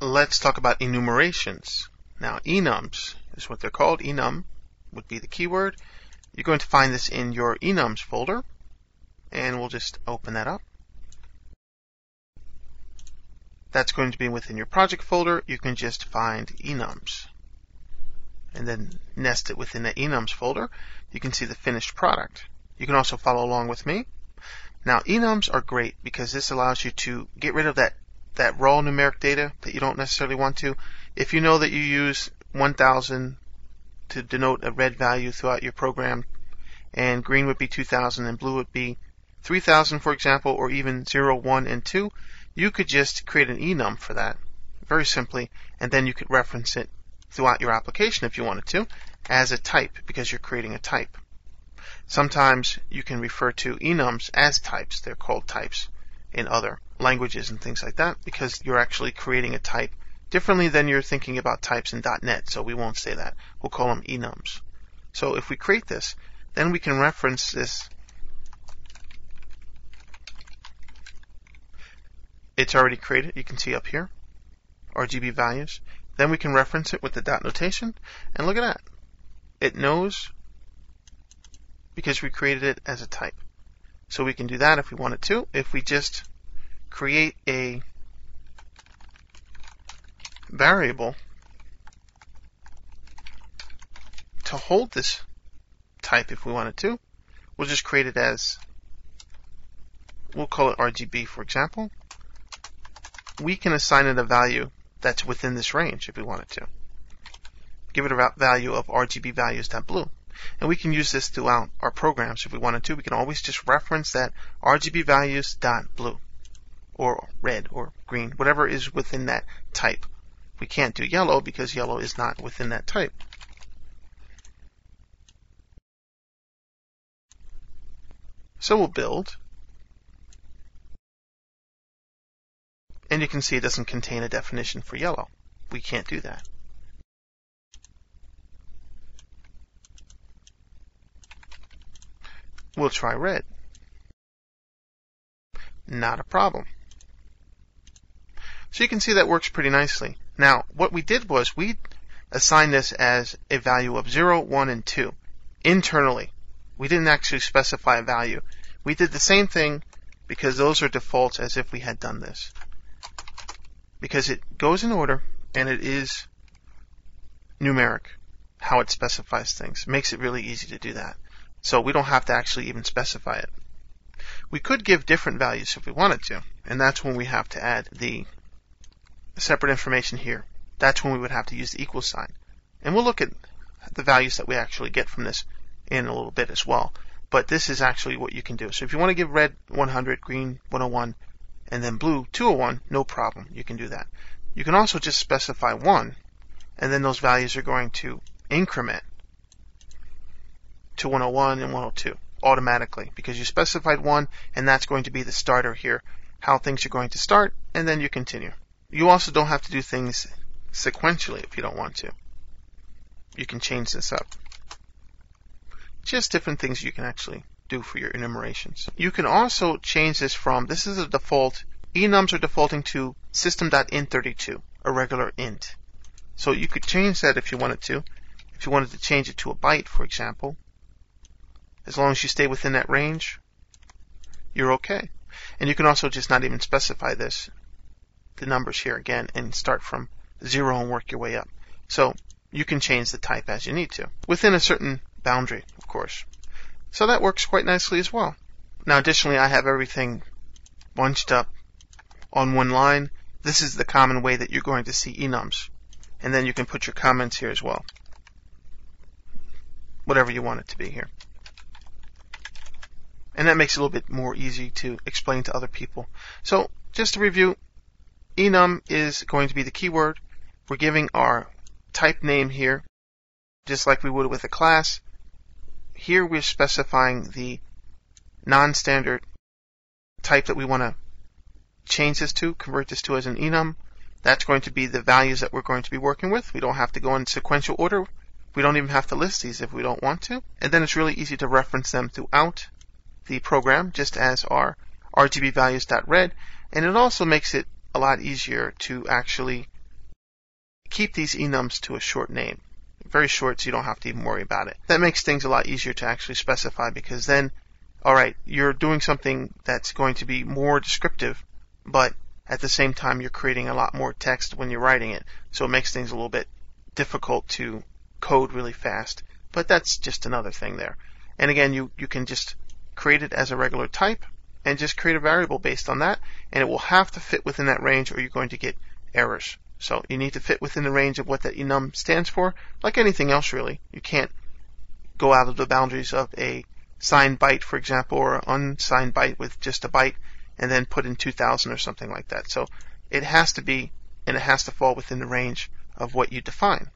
Let's talk about enumerations. Now, enums is what they're called. Enum would be the keyword. You're going to find this in your enums folder, and we'll just open that up. That's going to be within your project folder. You can just find enums and then nest it within the enums folder. You can see the finished product. You can also follow along with me. Now, enums are great because this allows you to get rid of that raw numeric data that you don't necessarily want to. If you know that you use 1000 to denote a red value throughout your program, and green would be 2000 and blue would be 3000, for example, or even 0, 1, and 2, you could just create an enum for that very simply, and then you could reference it throughout your application if you wanted to as a type, because you're creating a type. Sometimes you can refer to enums as types. They're called types in other languages and things like that, because you're actually creating a type differently than you're thinking about types in .NET, so we won't say that. We'll call them enums. So if we create this, then we can reference this. It's already created. You can see up here, RGB values. Then we can reference it with the dot notation, and look at that. It knows because we created it as a type. So we can do that if we wanted to. If we just create a variable to hold this type if we wanted to, we'll just create it as, we'll call it RGB, for example. We can assign it a value that's within this range if we wanted to. Give it a value of RGB values.blue. And we can use this throughout our programs if we wanted to. We can always just reference that RGB values.blue or red or green, whatever is within that type. We can't do yellow because yellow is not within that type. So we'll build. And you can see it doesn't contain a definition for yellow. We can't do that. We'll try red. Not a problem. So you can see that works pretty nicely. Now, what we did was we assigned this as a value of 0, 1, and 2 internally. We didn't actually specify a value. We did the same thing because those are defaults as if we had done this. Because it goes in order and it is numeric, how it specifies things. Makes it really easy to do that. So we don't have to actually even specify it. We could give different values if we wanted to, and that's when we have to add the separate information here. That's when we would have to use the equal sign. And we'll look at the values that we actually get from this in a little bit as well. But this is actually what you can do. So if you want to give red 100, green 101, and then blue 201, no problem. You can do that. You can also just specify 1, and then those values are going to increment to 101 and 102 automatically because you specified 1, and that's going to be the starter here, how things are going to start, and then you continue. You also don't have to do things sequentially if you don't want to. You can change this up. Just different things you can actually do for your enumerations. You can also change this from, this is a default, enums are defaulting to system.int32, a regular int. So you could change that if you wanted to. If you wanted to change it to a byte, for example, as long as you stay within that range, you're okay. And you can also just not even specify this, the numbers here again, and start from 0 and work your way up. So you can change the type as you need to, within a certain boundary, of course. So that works quite nicely as well. Now additionally, I have everything bunched up on one line. This is the common way that you're going to see enums. And then you can put your comments here as well. Whatever you want it to be here. And that makes it a little bit more easy to explain to other people. So just to review, enum is going to be the keyword. We're giving our type name here, just like we would with a class. Here we're specifying the non-standard type that we want to change this to, convert this to as an enum. That's going to be the values that we're going to be working with. We don't have to go in sequential order. We don't even have to list these if we don't want to. And then it's really easy to reference them throughout the program, just as our RGB values.red. And it also makes it a lot easier to actually keep these enums to a short name. Very short, so you don't have to even worry about it. That makes things a lot easier to actually specify, because then, alright, you're doing something that's going to be more descriptive, but at the same time you're creating a lot more text when you're writing it. So it makes things a little bit difficult to code really fast. But that's just another thing there. And again, you can just create it as a regular type and just create a variable based on that, and it will have to fit within that range or you're going to get errors. So you need to fit within the range of what that enum stands for. Like anything else, really. You can't go out of the boundaries of a signed byte, for example, or an unsigned byte with just a byte and then put in 2000 or something like that. So it has to be, and it has to fall within the range of what you define.